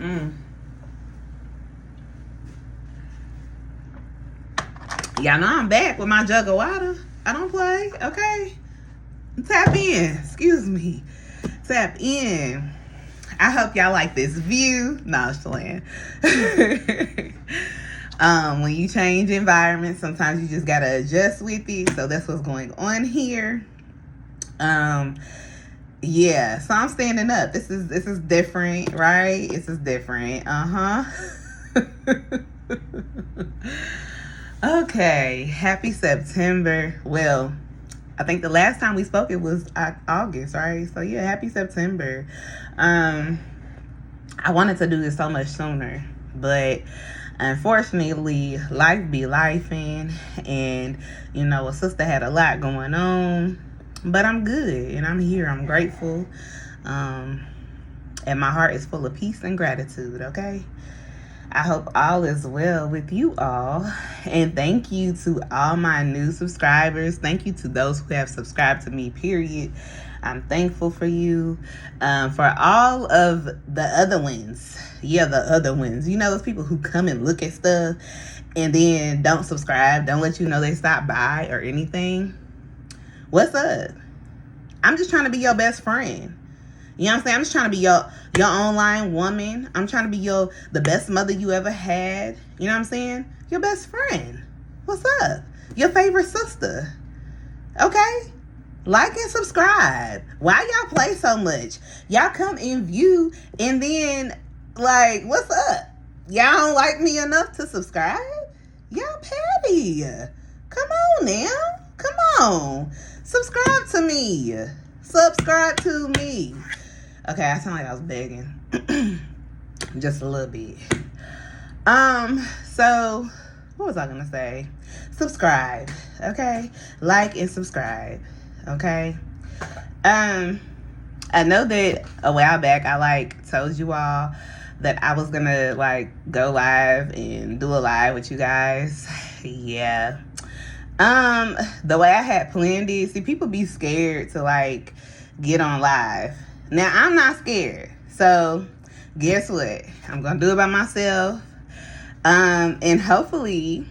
Mm. Y'all know I'm back with my jug of water. I don't play, okay? Tap in. Excuse me. Tap in. I hope y'all like this view. No, I'm just playing. When you change environments, sometimes you just gotta adjust with it. So that's what's going on here. Yeah, so I'm standing up. This is different, right? This is different. Okay, happy September. Well, I think the last time we spoke it was August, right? So yeah, happy September. I wanted to do this so much sooner, but unfortunately life be lifing, and you know, a sister had a lot going on, but I'm good and I'm here. I'm grateful, and my heart is full of peace and gratitude. Okay, I hope all is well with you all. And thank you to all my new subscribers. Thank you to those who have subscribed to me, period. I'm thankful for you. For all of the other ones. Yeah, the other ones. You know, those people who come and look at stuff and then don't subscribe, don't let you know they stopped by or anything. What's up? I'm just trying to be your best friend. You know what I'm saying? I'm just trying to be your online woman. I'm trying to be the best mother you ever had. You know what I'm saying? Your best friend. What's up? Your favorite sister. Okay? Like and subscribe. Why y'all play so much? Y'all come in view and then, like, what's up? Y'all don't like me enough to subscribe? Y'all petty. Come on now. Come on. Subscribe to me. Subscribe to me. Okay, I sound like I was begging. Just a little bit. So what was I gonna say? Subscribe, okay? Like and subscribe, okay? I know that a while back I told you all that I was gonna go live and do a live with you guys. Yeah. The way I had planned it, see, people be scared to get on live. Now, I'm not scared. So, guess what? I'm going to do it by myself. And hopefully,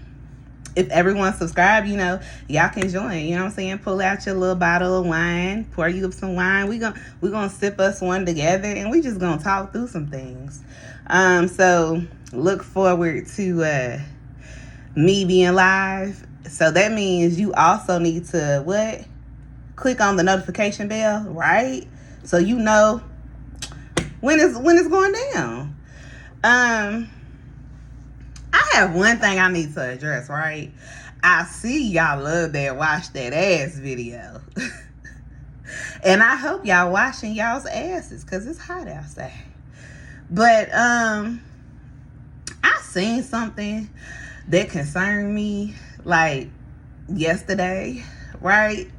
if everyone subscribe, y'all can join. You know what I'm saying? Pull out your little bottle of wine. Pour you up some wine. We're gonna sip us one together. And we just going to talk through some things. So, look forward to me being live. So, that means you also need to, what? Click on the notification bell, right? So you know when it's going down. I have one thing I need to address, right? I see y'all love that watch that ass video. And I hope y'all washing y'all's asses because it's hot outside. But I seen something that concerned me yesterday, right?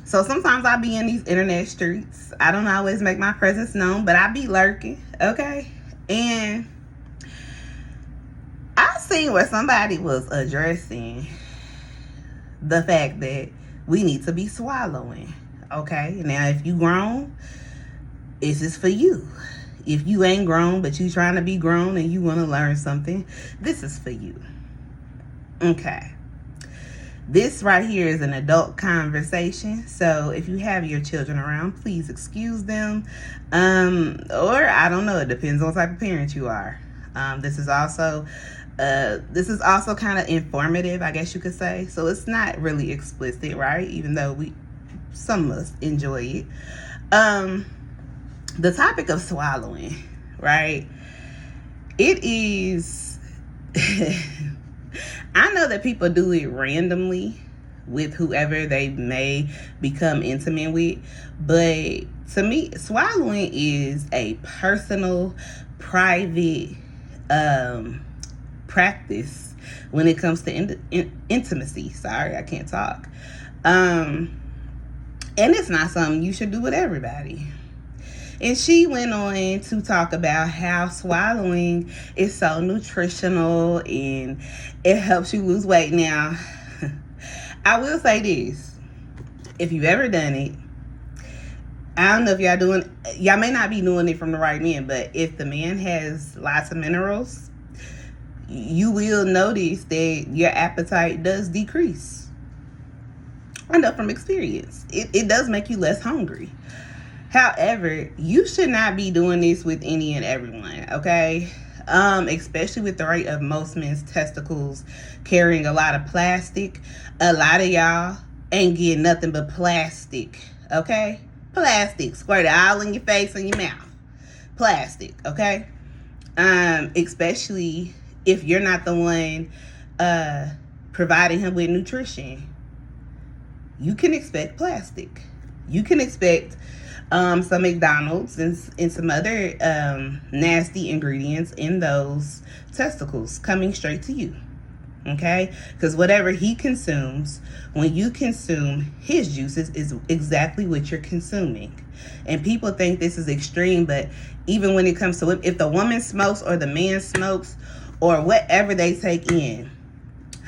So sometimes I be in these internet streets. I don't always make my presence known, but I be lurking, okay? And I seen where somebody was addressing the fact that we need to be swallowing, okay? Now, if you grown, this is for you. If you ain't grown, but you trying to be grown and you want to learn something, this is for you, okay? This right here is an adult conversation. So if you have your children around, please excuse them. Or I don't know, it depends on what type of parent you are. This is also kind of informative, I guess you could say. So it's not really explicit, right? Even though some of us enjoy it. The topic of swallowing, right? It is I know that people do it randomly with whoever they may become intimate with, but to me, swallowing is a personal, private practice when it comes to intimacy. Sorry, I can't talk. And it's not something you should do with everybody. And she went on to talk about how swallowing is so nutritional and it helps you lose weight. Now, I will say this. If you've ever done it, I don't know if y'all may not be doing it from the right man, but if the man has lots of minerals, you will notice that your appetite does decrease. I know from experience. It does make you less hungry. However, you should not be doing this with any and everyone, okay? Especially with the rate of most men's testicles carrying a lot of plastic. A lot of y'all ain't getting nothing but plastic, okay? Plastic. Squirt it all in your face and your mouth. Plastic, okay? Especially if you're not the one providing him with nutrition. You can expect plastic. You can expect some McDonald's and some other nasty ingredients in those testicles coming straight to you. Okay? Because whatever he consumes, when you consume his juices, is exactly what you're consuming. And people think this is extreme, but even when it comes to if the woman smokes or the man smokes or whatever they take in,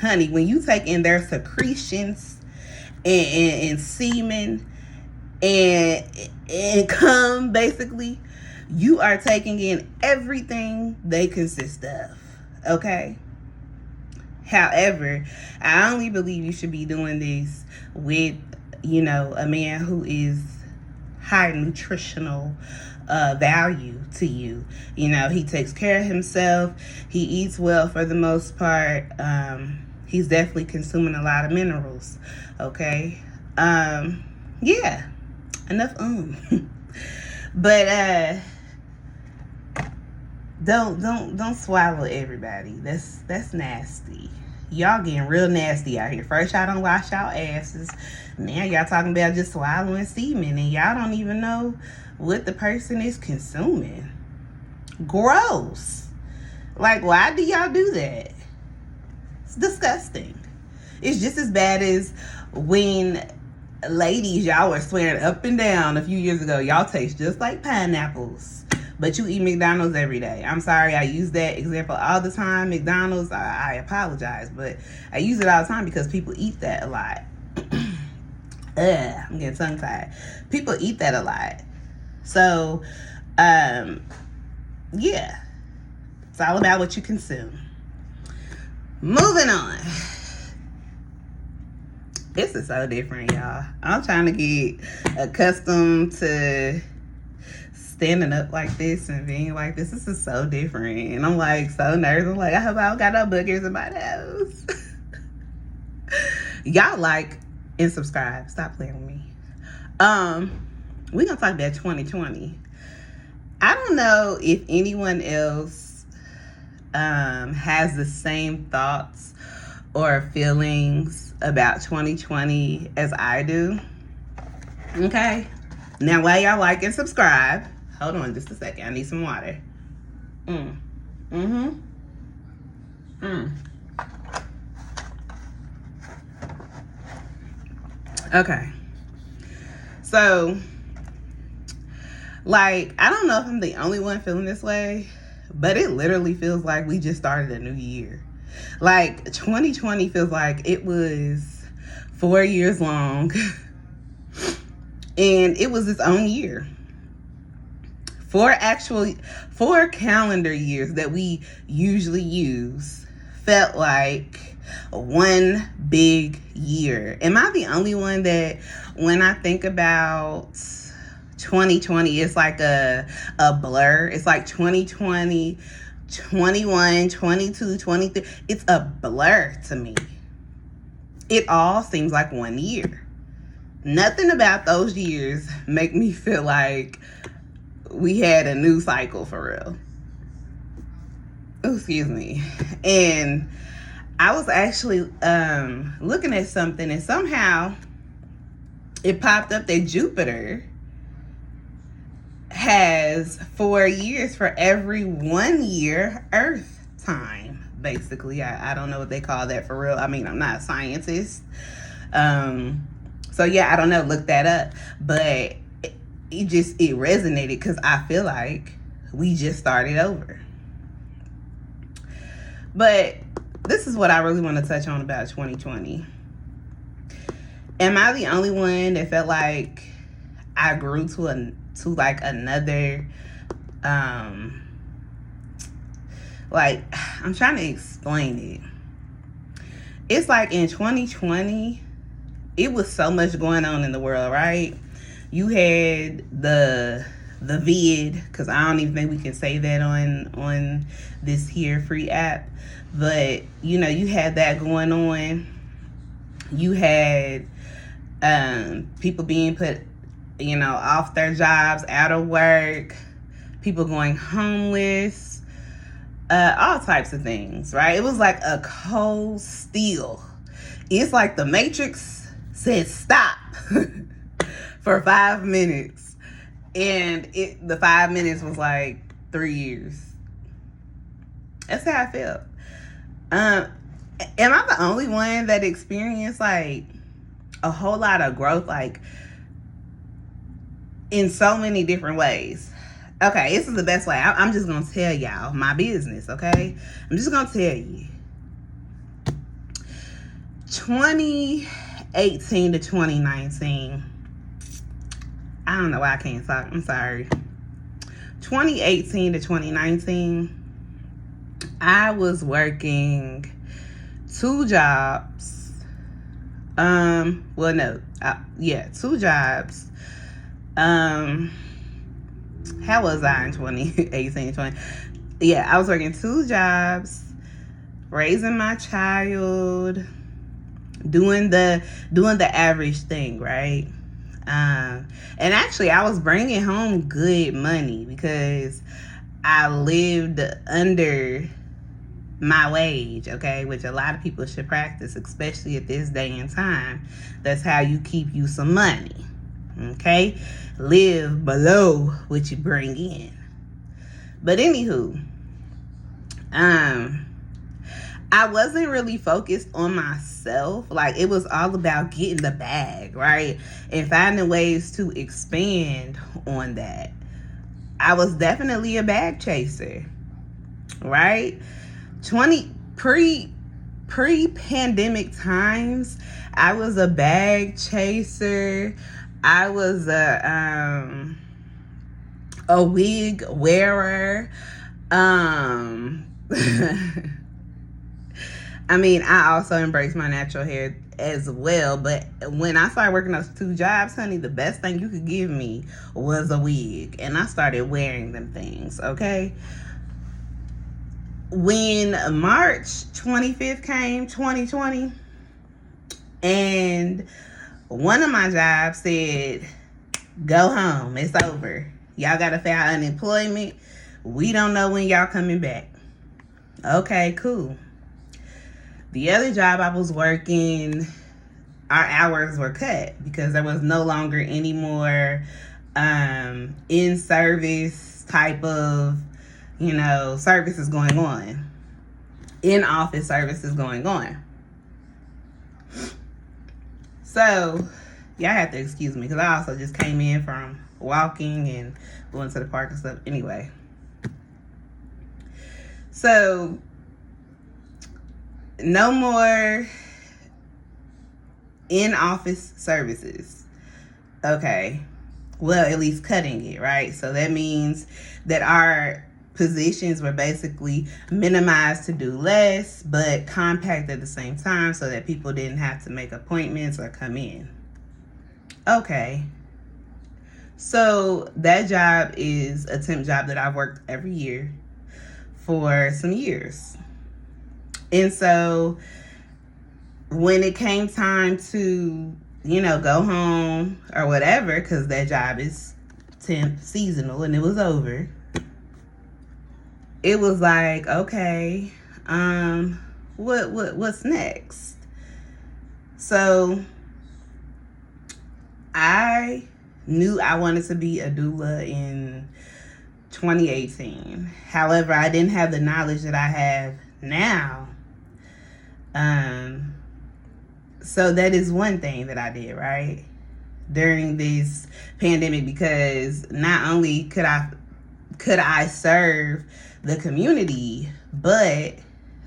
honey, when you take in their secretions and semen and cum, basically, you are taking in everything they consist of. Okay? However, I only believe you should be doing this with, a man who is high nutritional value to you. He takes care of himself. He eats well for the most part. He's definitely consuming a lot of minerals. Okay? Yeah. Enough But don't swallow everybody. That's nasty. Y'all getting real nasty out here. First y'all don't wash y'all asses. Now y'all talking about just swallowing semen and y'all don't even know what the person is consuming. Gross. Like, why do y'all do that? It's disgusting. It's just as bad as when ladies, y'all were swearing up and down a few years ago, y'all taste just like pineapples, but you eat McDonald's every day. I'm sorry, I use that example all the time. McDonald's, I apologize, but I use it all the time because people eat that a lot. I'm getting tongue tied. People eat that a lot. So, yeah, it's all about what you consume. Moving on. This is so different, y'all. I'm trying to get accustomed to standing up like this and being like this. This is so different. And I'm like so nervous. I'm like, I hope I don't got no boogers in my nose. Y'all like and subscribe. Stop playing with me. We're gonna talk about 2020. I don't know if anyone else has the same thoughts or feelings about 2020 as I do. Okay? Now, while y'all like and subscribe, hold on just a second. I need some water. Okay. So, like, I don't know if I'm the only one feeling this way, but it literally feels like we just started a new year. Like, 2020 feels like it was 4 years long. And it was its own year. 4 calendar years that we usually use felt like one big year. Am I the only one that when I think about 2020, it's like a blur? It's like 2020, 21, 22, 23. It's a blur to me. It all seems like one year. Nothing about those years make me feel like we had a new cycle for real. Oh, excuse me. And I was actually looking at something, and somehow it popped up that Jupiter has 4 years for every 1 year Earth time, basically. I don't know what they call that for real. I mean, I'm not a scientist. So yeah, I don't know. Look that up. But it resonated because I feel like we just started over. But this is what I really want to touch on about 2020. Am I the only one that felt like I grew to like another, like, I'm trying to explain it. It's like in 2020, it was so much going on in the world, right? You had the vid, because I don't even think we can say that on this here free app, but you know, you had that going on. You had people being put, you know, off their jobs, out of work, people going homeless, all types of things, right? It was like a cold steel. It's like the Matrix said stop for 5 minutes, and the 5 minutes was like 3 years. That's how I felt. Am I the only one that experienced like a whole lot of growth, like in so many different ways? Okay, this is the best way. I'm just gonna tell y'all my business, okay? I'm just gonna tell you. 2018 to 2019. I don't know why I can't talk. I'm sorry. 2018 to 2019, I was working 2 jobs. Well, no. 2 jobs. How was I in 2018, 20? Yeah, I was working 2 jobs, raising my child, doing the average thing, right? And actually, I was bringing home good money because I lived under my wage, okay? Which a lot of people should practice, especially at this day and time. That's how you keep you some money, okay? Live below what you bring in. But anywho, I wasn't really focused on myself. Like, it was all about getting the bag, right? And finding ways to expand on that. I was definitely a bag chaser, right? Pre-pandemic times, I was a bag chaser. I was a wig wearer. I mean, I also embrace my natural hair as well. But when I started working those 2 jobs, honey, the best thing you could give me was a wig. And I started wearing them things, okay? When March 25th came, 2020, and one of my jobs said, go home, it's over. Y'all got to file unemployment. We don't know when y'all coming back. Okay, cool. The other job I was working, our hours were cut because there was no longer any more in-service type of, you know, services going on. In-office services going on. So, y'all have to excuse me because I also just came in from walking and going to the park and stuff. Anyway. So, no more in-office services. Okay. Well, at least cutting it, right? So that means that our positions were basically minimized to do less, but compact at the same time so that people didn't have to make appointments or come in. Okay. So that job is a temp job that I've worked every year for some years. And so when it came time to, you know, go home or whatever, because that job is temp seasonal and it was over, it was like, okay, what's next? So I knew I wanted to be a doula in 2018. However, I didn't have the knowledge that I have now. So that is one thing that I did, right, during this pandemic, because not only could I serve the community, but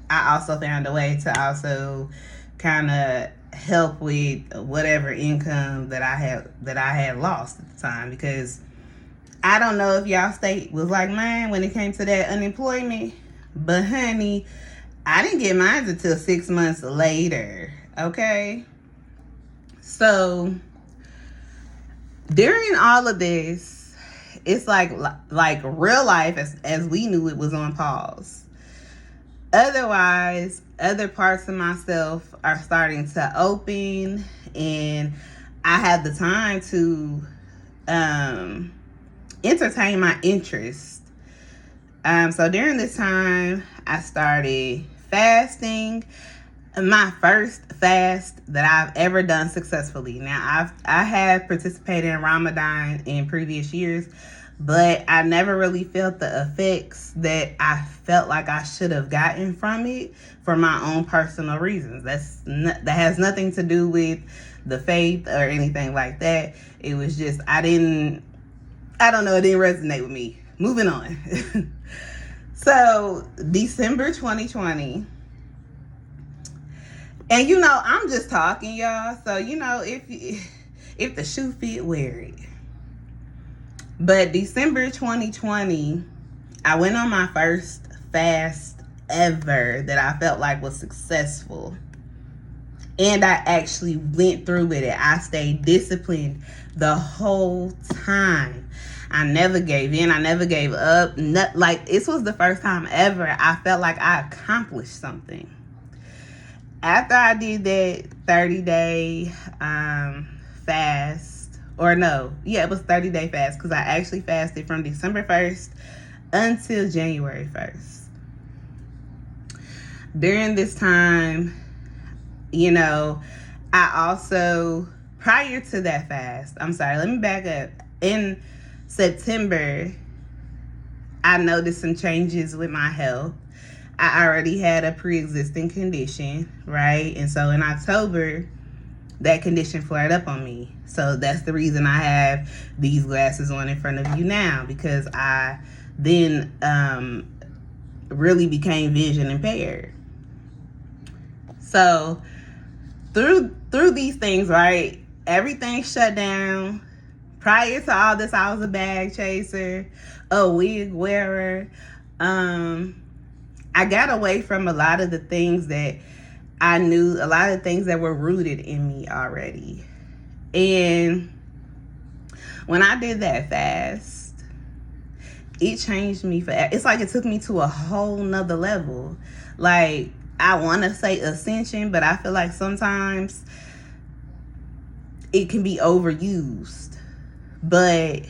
I also found a way to also kind of help with whatever income that I had lost at the time, because I don't know if y'all state was like mine when it came to that unemployment, but honey, I didn't get mine until 6 months later. Okay, so during all of this, it's like real life as we knew it was on pause. Otherwise, other parts of myself are starting to open, and I have the time to entertain my interest. So during this time, I started fasting. My first fast that I've ever done successfully. Now, I have participated in Ramadan in previous years, but I never really felt the effects that I felt like I should have gotten from it for my own personal reasons. That has nothing to do with the faith or anything like that. It was just I don't know, it didn't resonate with me. Moving on. So December 2020. And I'm just talking, y'all. So if the shoe fit, wear it. But December 2020, I went on my first fast ever that I felt like was successful. And I actually went through with it. I stayed disciplined the whole time. I never gave in. I never gave up. This was the first time ever I felt like I accomplished something. After I did that 30-day fast, it was 30-day fast, because I actually fasted from December 1st until January 1st. During this time, I also, prior to that fast, let me back up. In September, I noticed some changes with my health. I already had a pre-existing condition, right? And so in October, that condition flared up on me. So that's the reason I have these glasses on in front of you now, because I then really became vision impaired. So through these things, right? Everything shut down. Prior to all this, I was a bag chaser, a wig wearer. I got away from a lot of the things that I knew, a lot of things that were rooted in me already. And when I did that fast, it changed me forever. It's like it took me to a whole nother level. Like, I want to say ascension, but I feel like sometimes it can be overused. But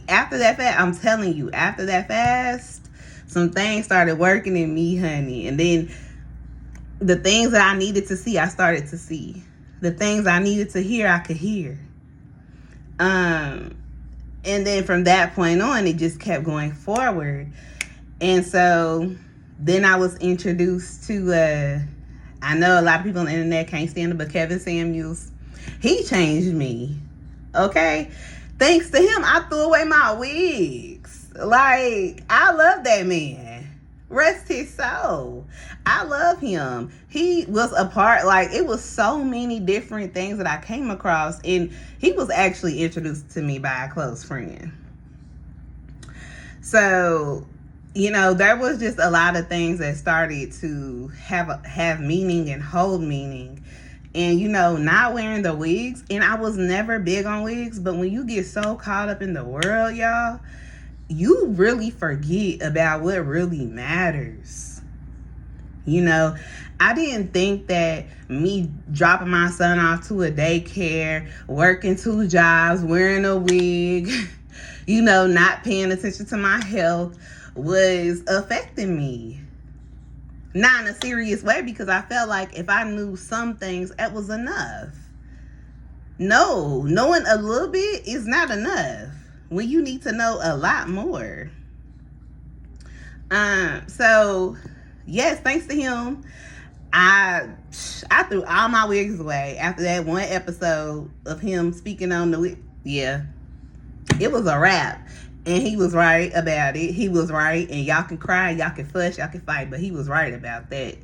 after that fast, I'm telling you, after that fast, some things started working in me, honey. And then the things that I needed to see, I started to see. The things I needed to hear, I could hear. And then from that point on, it just kept going forward. And so then I was introduced to, I know a lot of people on the internet can't stand it, but Kevin Samuels, he changed me. Okay? Thanks to him, I threw away my wigs. Like, I love that man. Rest his soul. I love him. He was a part, it was so many different things that I came across, and he was actually introduced to me by a close friend. So, there was just a lot of things that started to have meaning and hold meaning. And, not wearing the wigs, and I was never big on wigs, but when you get so caught up in the world, y'all, you really forget about what really matters. I didn't think that me dropping my son off to a daycare, working 2 jobs, wearing a wig, not paying attention to my health was affecting me. Not in a serious way, because I felt like if I knew some things, that was enough. No, knowing a little bit is not enough when you need to know a lot more. So yes, thanks to him, I threw all my wigs away after that one episode of him speaking on the wig. Yeah, it was a wrap. And he was right about it. He was right. And y'all can cry, y'all can fuss, y'all can fight, but he was right about that.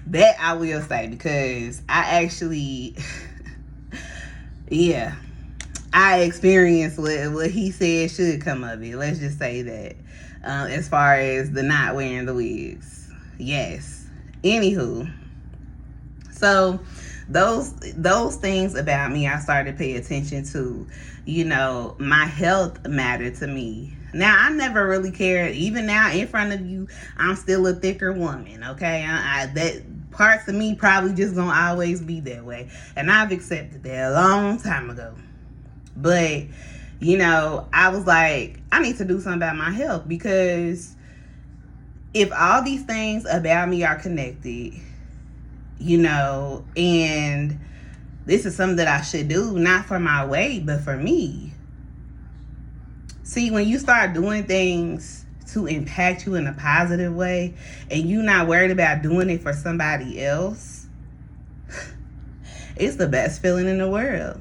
That I will say, because I actually, yeah, I experienced what he said should come of it. Let's just say that. As far as the not wearing the wigs. Yes. Anywho. So those things about me I started to pay attention to. You know, my health mattered to me. Now, I never really cared. Even now, in front of you, I'm still a thicker woman, okay? That parts of me probably just gonna always be that way. And I've accepted that a long time ago. But, you know, I was like, I need to do something about my health, because if all these things about me are connected, you know, and this is something that I should do, not for my weight, but for me. See, when you start doing things to impact you in a positive way, and you're not worried about doing it for somebody else, it's the best feeling in the world.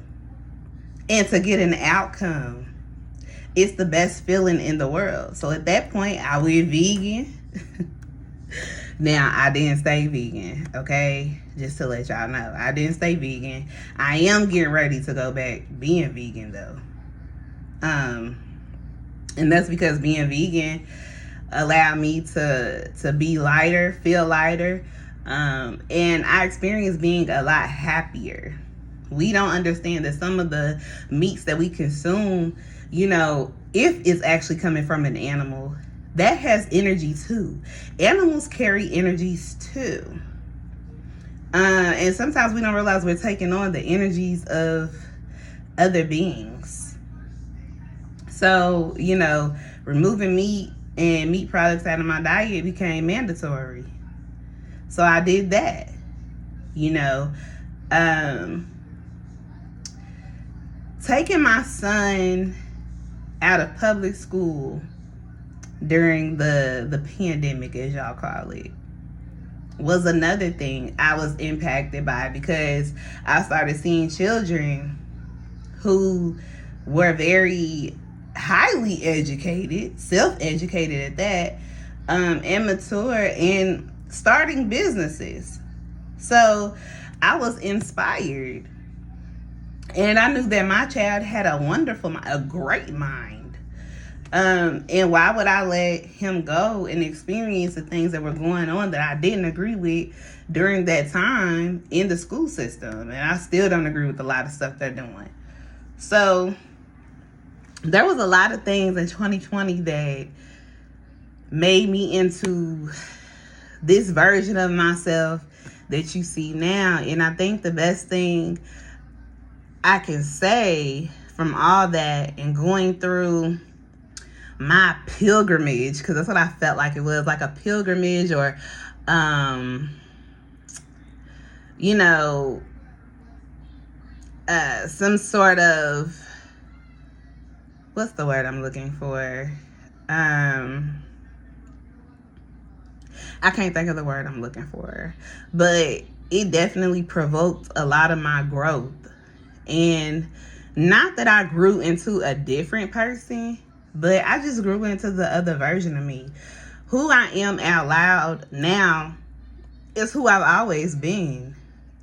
And to get an outcome, it's the best feeling in the world. So at that point, I went vegan. Now, I didn't stay vegan, okay? Just to let y'all know. I didn't stay vegan. I am getting ready to go back being vegan, though. And that's because being vegan allowed me to be lighter, feel lighter. And I experienced being a lot happier. We don't understand that some of the meats that we consume, you know, if it's actually coming from an animal, that has energy too. Animals carry energies too. And sometimes we don't realize we're taking on the energies of other beings. So, you know, removing meat and meat products out of my diet became mandatory. So I did that, you know. Taking my son out of public school during the pandemic, as y'all call it, was another thing I was impacted by, because I started seeing children who were very highly educated, self-educated at that, and mature, and starting businesses. So I was inspired. And I knew that my child had a great mind. And why would I let him go and experience the things that were going on that I didn't agree with during that time in the school system? And I still don't agree with a lot of stuff they're doing. So there was a lot of things in 2020 that made me into this version of myself that you see now. And I think the best thing I can say from all that and going through my pilgrimage, because that's what I felt like it was, like a pilgrimage, or you know, some sort of, what's the word I'm looking for? I can't think of the word I'm looking for, but it definitely provoked a lot of my growth. And not that I grew into a different person, but I just grew into the other version of me. Who I am out loud now is who I've always been.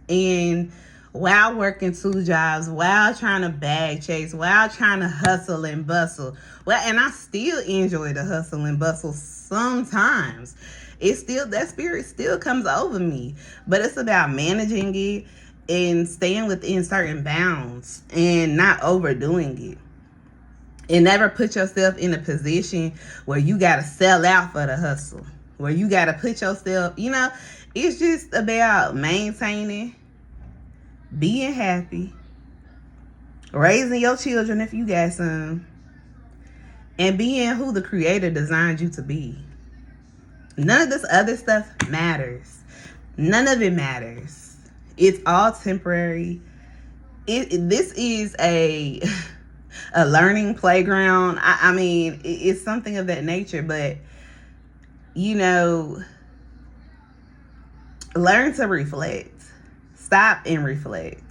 And while working 2 jobs, while trying to bag chase, while trying to hustle and bustle, and I still enjoy the hustle and bustle sometimes. That spirit still comes over me, but it's about managing it and staying within certain bounds and not overdoing it. And never put yourself in a position where you got to sell out for the hustle, where you got to put yourself, you know, it's just about maintaining, being happy, raising your children if you got some, and being who the Creator designed you to be. None of this other stuff matters. None of it matters. It's all temporary. This is a learning playground. I mean, it's something of that nature. But, you know, learn to reflect. Stop and reflect.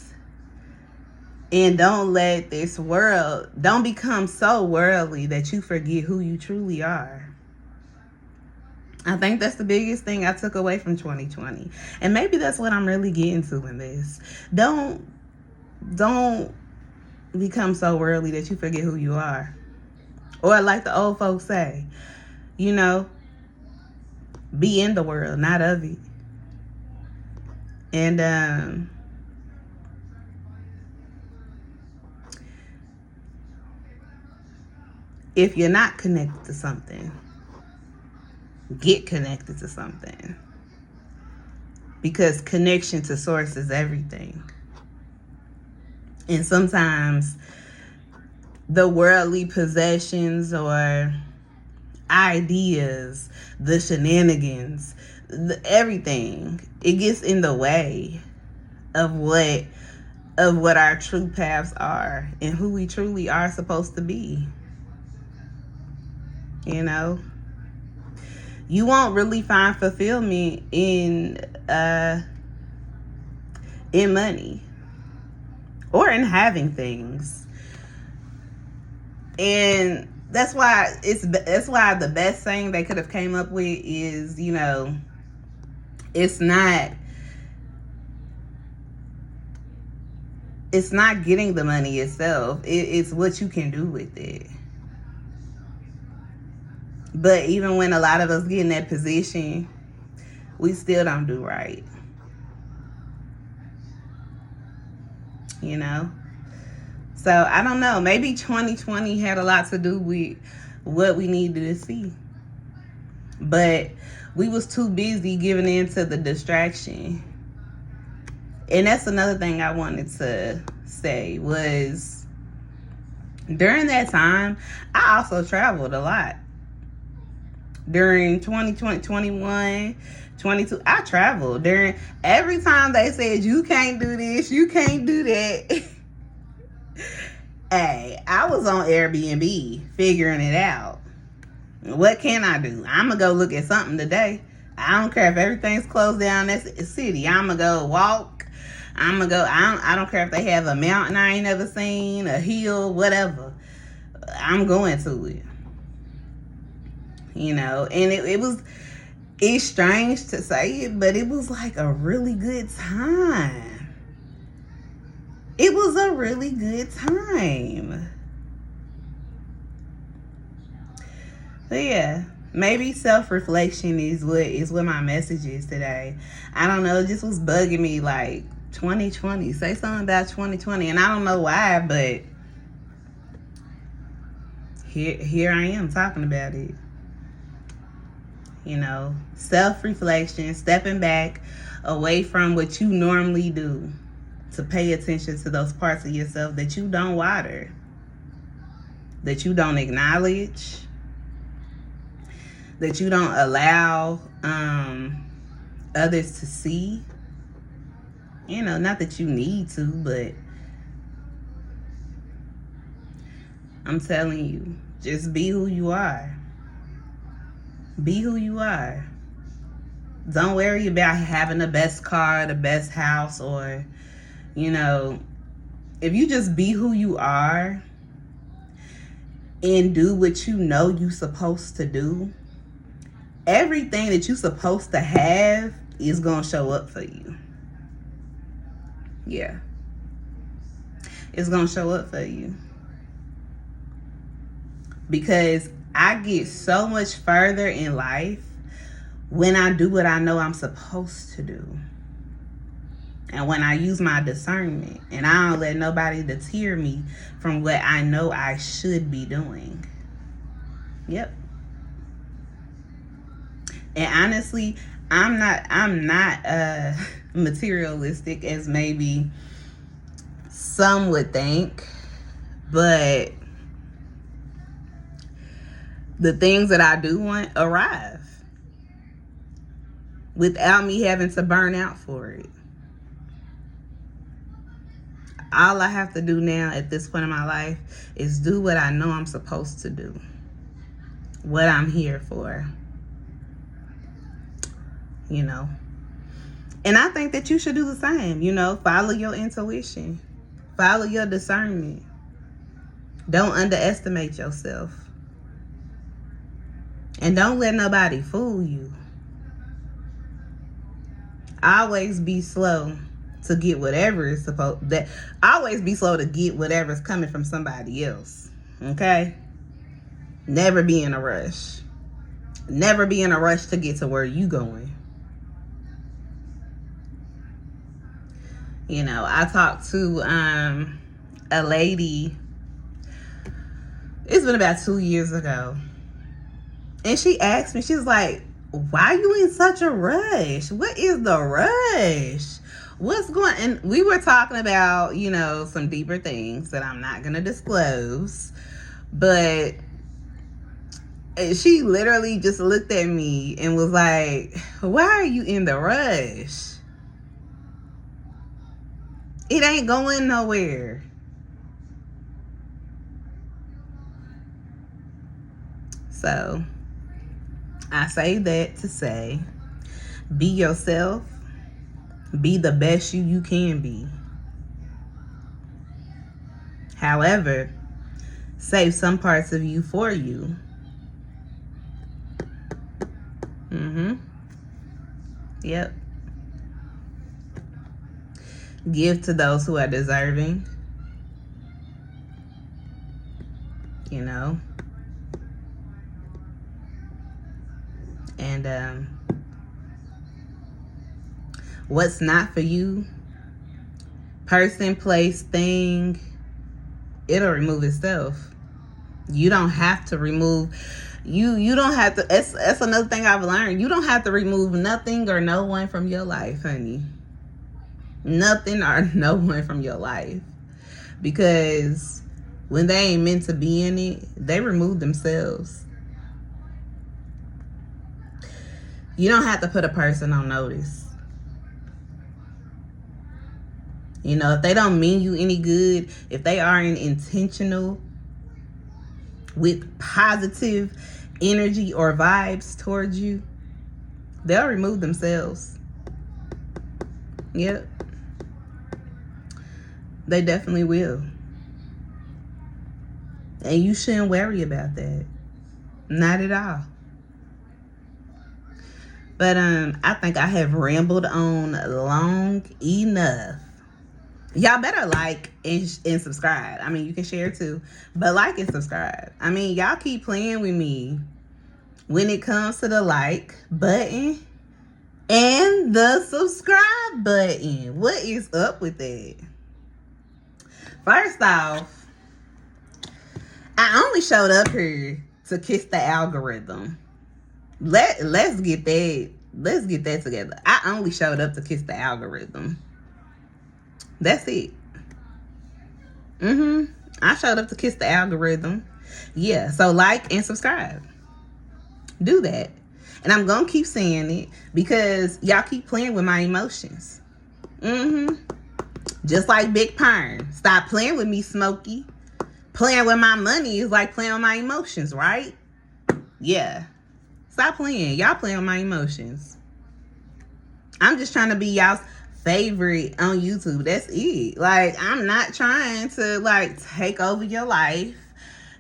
And don't let this world, don't become so worldly that you forget who you truly are. I think that's the biggest thing I took away from 2020. And maybe that's what I'm really getting to in this. Don't become so worldly that you forget who you are. Or like the old folks say, you know, be in the world, not of it. And if you're not connected to something, get connected to something. Because connection to source is everything. And sometimes the worldly possessions or ideas, the shenanigans, everything, it gets in the way of what our true paths are and who we truly are supposed to be. You know, you won't really find fulfillment in money or in having things. And that's why the best thing they could have came up with is, you know, it's not getting the money itself. It's what you can do with it. But even when a lot of us get in that position, we still don't do right. You know? So, I don't know. Maybe 2020 had a lot to do with what we needed to see. But we was too busy giving in to the distraction. And that's another thing I wanted to say was during that time, I also traveled a lot. During 2020, 21, 22, I traveled. During every time they said, you can't do this, you can't do that. Hey, I was on Airbnb figuring it out. What can I do? I'm going to go look at something today. I don't care if everything's closed down in that city. I'm going to go walk. I'm going to go. I don't care if they have a mountain I ain't never seen, a hill, whatever. I'm going to it. You know, and it's strange to say it, but it was like a really good time. It was a really good time. But yeah, maybe self-reflection is what my message is today. I don't know, it just was bugging me like 2020. Say something about 2020. And I don't know why, but here I am talking about it. You know, self-reflection, stepping back away from what you normally do to pay attention to those parts of yourself that you don't water, that you don't acknowledge, that you don't allow others to see. You know, not that you need to, but I'm telling you, just be who you are. Be who you are. Don't worry about having the best car, the best house, or, you know, if you just be who you are and do what you know you're supposed to do, everything that you're supposed to have is going to show up for you. Yeah. It's going to show up for you. Because I get so much further in life when I do what I know I'm supposed to do. And when I use my discernment and I don't let nobody deter me from what I know I should be doing. Yep. And honestly, I'm not materialistic as maybe some would think, but the things that I do want arrive without me having to burn out for it. All I have to do now at this point in my life is do what I know I'm supposed to do. What I'm here for. You know. And I think that you should do the same. You know, follow your intuition. Follow your discernment. Don't underestimate yourself. And don't let nobody fool you. Always be slow to get whatever is supposed that always be slow to get whatever's coming from somebody else. Okay? Never be in a rush. Never be in a rush to get to where you going. You know, I talked to a lady, it's been about 2 years ago. And she asked me, she's like, why are you in such a rush? What is the rush? What's going on? And we were talking about, you know, some deeper things that I'm not going to disclose. But she literally just looked at me and was like, why are you in the rush? It ain't going nowhere. So I say that to say, be yourself. Be the best you can be. However, save some parts of you for you. Yep. Give to those who are deserving. You know. And what's not for you, person, place, thing, it'll remove itself. You don't have to remove. You don't have to. That's another thing I've learned. You don't have to remove nothing or no one from your life, honey. Nothing or no one from your life. Because when they ain't meant to be in it, they remove themselves. You don't have to put a person on notice. You know, if they don't mean you any good, if they aren't intentional with positive energy or vibes towards you, they'll remove themselves. Yep. They definitely will. And you shouldn't worry about that. Not at all. But I think I have rambled on long enough. Y'all better like and subscribe. I mean, you can share too, but like and subscribe. I mean, y'all keep playing with me when it comes to the like button and the subscribe button. What is up with that? First off, I only showed up here to kiss the algorithm. Let's get that together. I only showed up to kiss the algorithm. That's it. I showed up to kiss the algorithm. Yeah, so like and subscribe. Do that. And I'm gonna keep saying it because y'all keep playing with my emotions. Just like Big Pern. Stop playing with me, Smokey. Playing with my money is like playing with my emotions, right? Yeah. Stop playing. Y'all playing with my emotions. I'm just trying to be y'all's favorite on YouTube. That's it. Like, I'm not trying to like take over your life.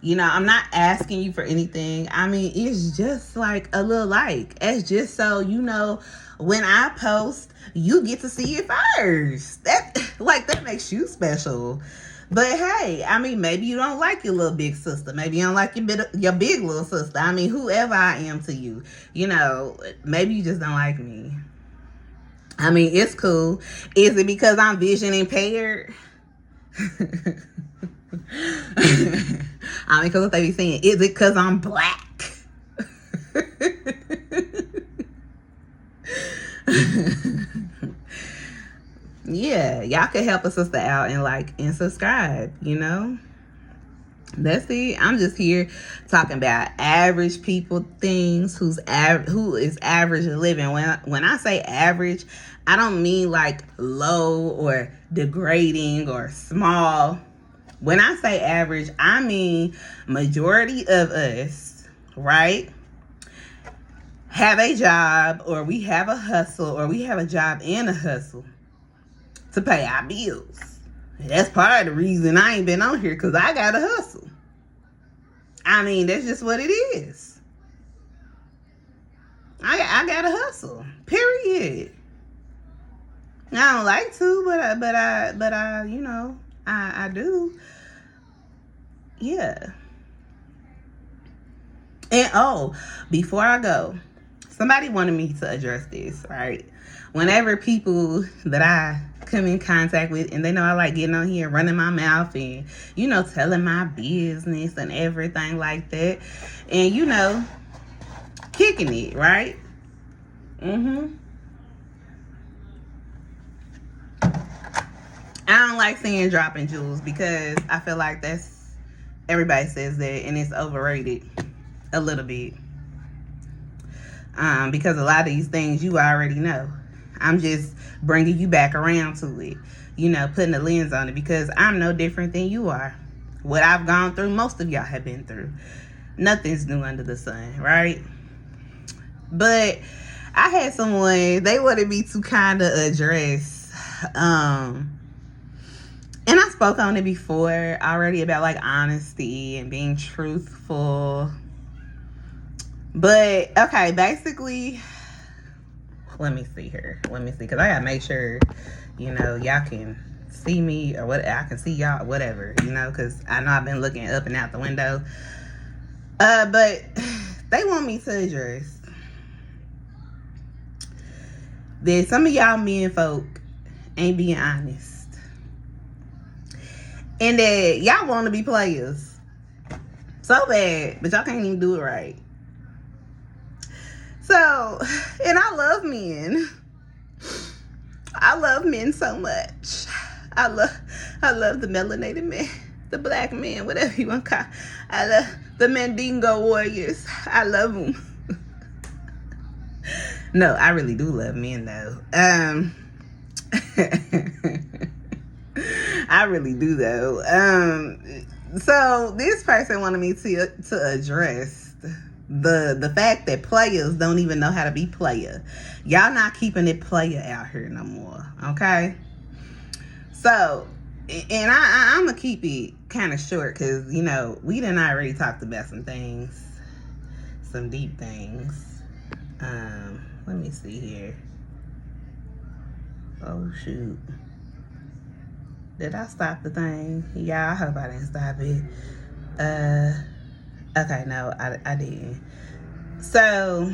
You know, I'm not asking you for anything. I mean, it's just like a little like. It's just so you know when I post, you get to see it first. That makes you special. But hey, I mean, maybe you don't like your little big sister. Maybe you don't like your big little sister. I mean, whoever I am to you, you know, maybe you just don't like me. I mean, it's cool. Is it because I'm vision impaired? I mean, because what they be saying, is it because I'm black? Yeah, y'all can help a sister out and like and subscribe, you know? That's it. I'm just here talking about average people things who is average living. When I say average, I don't mean like low or degrading or small. When I say average, I mean majority of us, right? Have a job, or we have a hustle, or we have a job and a hustle to pay our bills. That's part of the reason I ain't been on here, because I got to hustle. I mean, that's just what it is. I gotta hustle. Period. I don't like to, but I, you know, I do. Yeah. And oh, before I go, somebody wanted me to address this, right? Whenever people that I come in contact with, and they know I like getting on here, running my mouth, and, you know, telling my business and everything like that, and, you know, kicking it, right? I don't like saying dropping jewels because I feel like everybody says that, and it's overrated a little bit. Because a lot of these things you already know. I'm just bringing you back around to it, you know, putting a lens on it, because I'm no different than you are. What I've gone through, most of y'all have been through. Nothing's new under the sun, right? But I had someone, they wanted me to kind of address, and I spoke on it before already about like honesty and being truthful. But okay, basically, let me see here. Let me see, because I gotta make sure, you know, y'all can see me, or what, I can see y'all, whatever, you know, because I know I've been looking up and out the window. But they want me to address that some of y'all men folk ain't being honest. And that y'all want to be players so bad, but y'all can't even do it right. So, and I love men. I love men so much. I love the melanated men, the black men, whatever you want to call. I love the Mandingo warriors. I love them. No, I really do love men though. I really do though. So this person wanted me to address the fact that players don't even know how to be player. Y'all not keeping it player out here no more, okay? So, and I'm gonna keep it kind of short, because, you know, we done already talked about some things, some deep things. Let me see here. Oh shoot. Did I stop the thing? Yeah, I hope I didn't stop it. Okay, no, I didn't. So,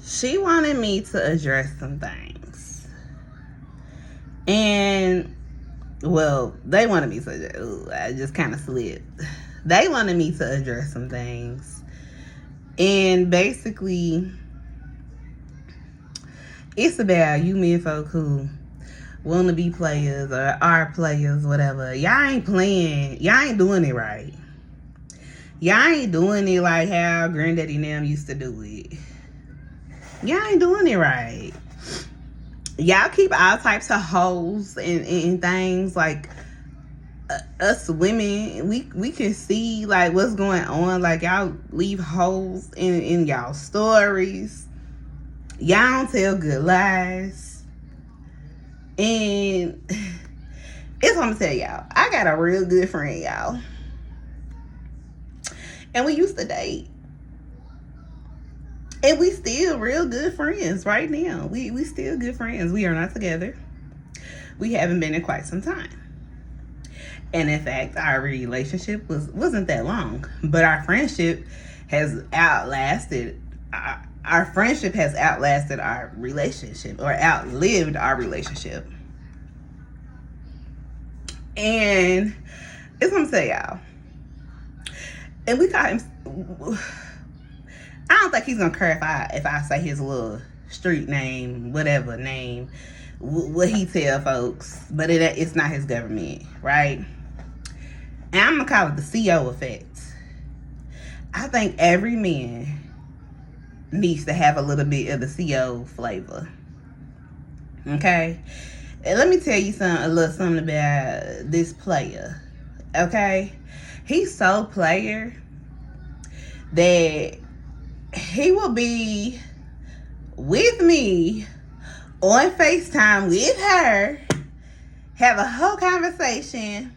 she wanted me to address some things. And, well, they wanted me to address, I just kind of slipped. They wanted me to address some things. And basically, it's about you men folk who want to be players or are players, whatever. Y'all ain't playing. Y'all ain't doing it right. Y'all ain't doing it like how Granddaddy and them used to do it. Y'all ain't doing it right. Y'all keep all types of hoes and things like us women. We can see like what's going on. Like y'all leave hoes in y'all stories. Y'all don't tell good lies. And it's what I'm gonna tell y'all. I got a real good friend, y'all. And we used to date. And we still real good friends right now. We still good friends. We are not together. We haven't been in quite some time. And in fact, our relationship wasn't that long. But our friendship has outlasted our friendship has outlasted our relationship, or outlived our relationship. And it's what I'm saying, y'all. And we call him, I don't think he's gonna care if I say his little street name, whatever name, what he tell folks, but it's not his government, right? And I'm gonna call it the CO effect. I think every man needs to have a little bit of the CO flavor. Okay? And let me tell you a little something about this player. Okay? He's so player that he will be with me on FaceTime with her, have a whole conversation,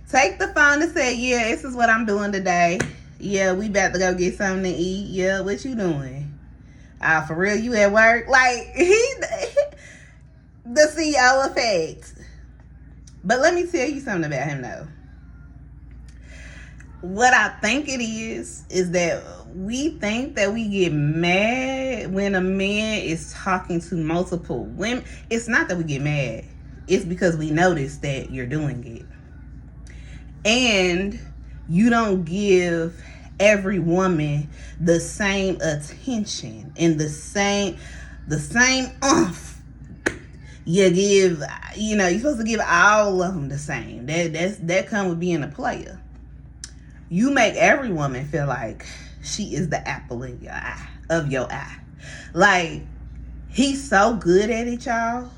take the phone and say, yeah, this is what I'm doing today. Yeah, we about to go get something to eat. Yeah, what you doing? For real, you at work? Like, the CEO effect. But let me tell you something about him, though. What I think it is that we think that we get mad when a man is talking to multiple women. It's not that we get mad. It's because we notice that you're doing it. And you don't give every woman the same attention and the same oomph. You give, you're supposed to give all of them the same. That come with being a player. You make every woman feel like she is the apple in your eye. Like, he's so good at it, y'all.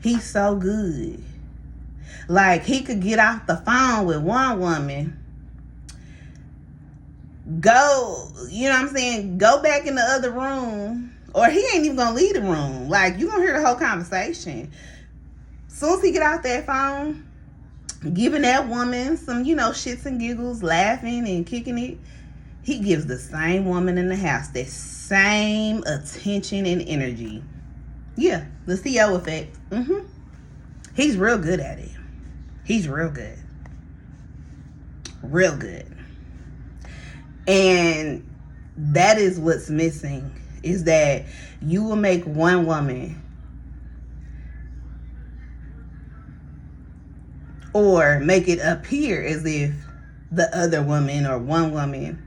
He's so good. Like, he could get off the phone with one woman, go, go back in the other room, or he ain't even gonna leave the room. Like, you gonna hear the whole conversation. Soon as he get off that phone, giving that woman some, shits and giggles, laughing and kicking it, he gives the same woman in the house that same attention and energy. Yeah, the CEO effect. He's real good at it. He's real good. Real good. And that is what's missing, is that you will make one woman, or make it appear as if the other woman or one woman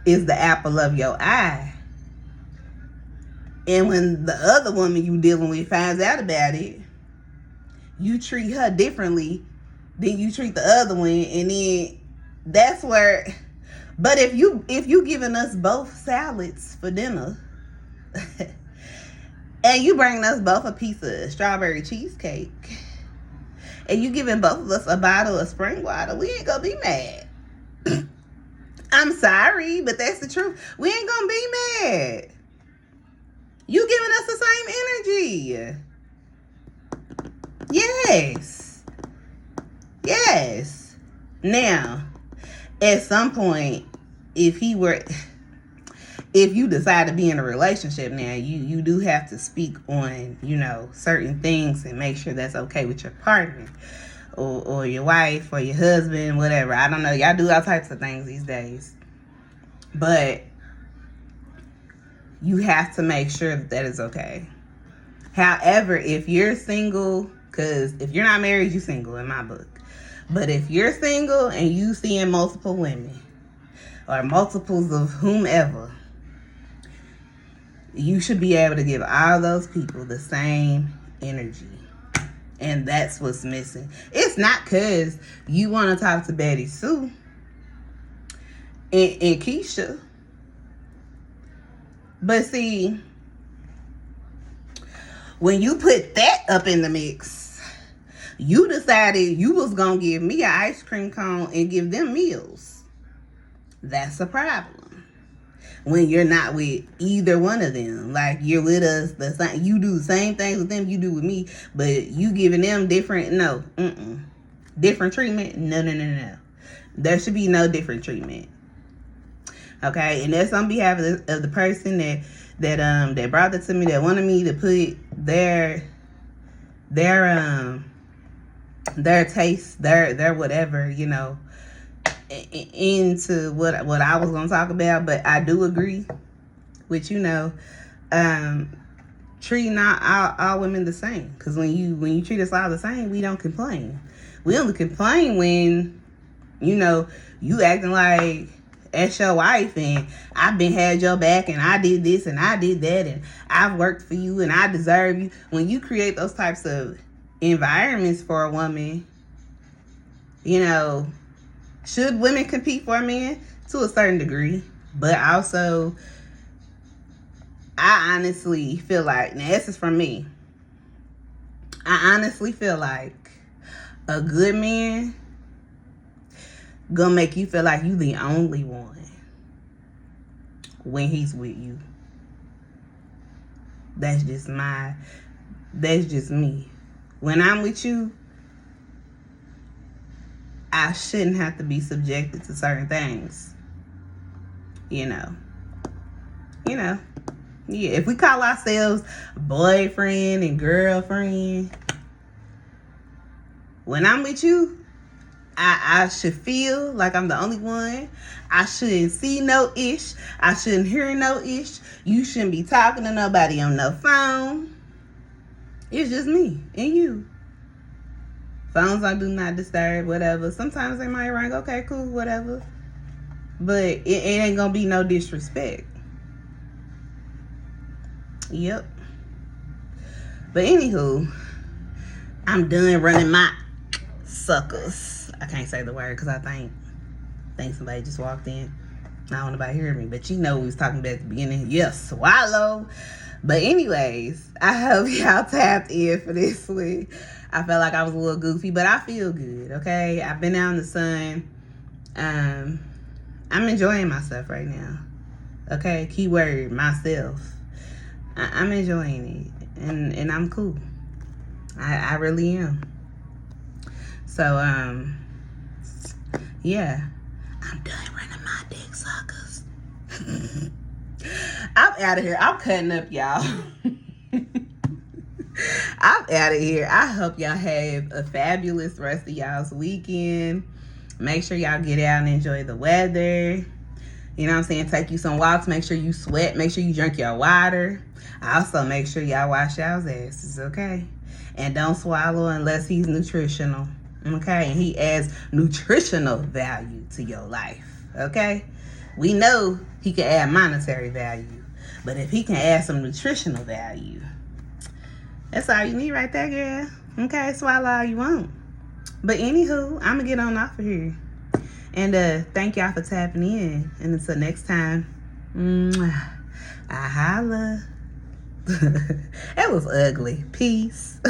is the apple of your eye. And when the other woman you dealing with finds out about it, you treat her differently than you treat the other one. And then that's where, but if you giving us both salads for dinner and you bringing us both a piece of strawberry cheesecake and you giving both of us a bottle of spring water, we ain't gonna be mad. I'm sorry, but that's the truth. We ain't gonna be mad. You giving us the same energy. Yes. Now, at some point, if you decide to be in a relationship now, you do have to speak on, certain things and make sure that's okay with your partner or your wife or your husband, whatever. I don't know. Y'all do all types of things these days. But you have to make sure that is okay. However, if you're single, because if you're not married, you're single in my book. But if you're single and you seeing multiple women or multiples of whomever, you should be able to give all those people the same energy. And that's what's missing. It's not because you want to talk to Betty Sue and Keisha. But see, when you put that up in the mix, you decided you was going to give me an ice cream cone and give them meals. That's a problem. When you're not with either one of them. Like, you're with us, you do the same things with them you do with me, but you giving them different, different treatment? No. There should be no different treatment. Okay, and that's on behalf of the person that brought it to me, that wanted me to put their taste, their whatever, into what I was gonna talk about. But I do agree with treating all women the same. Because when you treat us all the same, we don't complain. We only complain when you acting like as your wife and I've been had your back and I did this and I did that and I've worked for you and I deserve you. When you create those types of environments for a woman, should women compete for a man? To a certain degree. But also, I honestly feel like, now this is from me, I honestly feel like a good man gonna make you feel like you the only one when he's with you. That's just me. When I'm with you, I shouldn't have to be subjected to certain things. You know. Yeah, if we call ourselves boyfriend and girlfriend, when I'm with you, I should feel like I'm the only one. I shouldn't see no ish. I shouldn't hear no ish. You shouldn't be talking to nobody on no phone. It's just me and you. Phones on do not disturb, whatever. Sometimes they might ring. Okay, cool, whatever. But it ain't gonna be no disrespect. Yep. But anywho, I'm done running my suckers. I can't say the word because I think somebody just walked in. I don't want nobody hear me, but you know we was talking about at the beginning. Yes, swallow. But anyways, I hope y'all tapped in for this week. I felt like I was a little goofy, but I feel good, okay? I've been out in the sun. I'm enjoying myself right now. Okay, keyword, myself. I'm enjoying it, and I'm cool. I really am. So, yeah, I'm done running my dick suckers. I'm out of here. I'm cutting up, y'all. I'm out of here. I hope y'all have a fabulous rest of y'all's weekend. Make sure y'all get out and enjoy the weather. You know what I'm saying? Take you some walks. Make sure you sweat. Make sure you drink your water. Also, make sure y'all wash y'all's asses, okay? And don't swallow unless he's nutritional, okay? And he adds nutritional value to your life, okay? We know he can add monetary value, but if he can add some nutritional value, that's all you need right there, girl. Okay, swallow all you want. But anywho, I'm going to get on off of here. And thank y'all for tapping in. And until next time, I holla. That was ugly. Peace.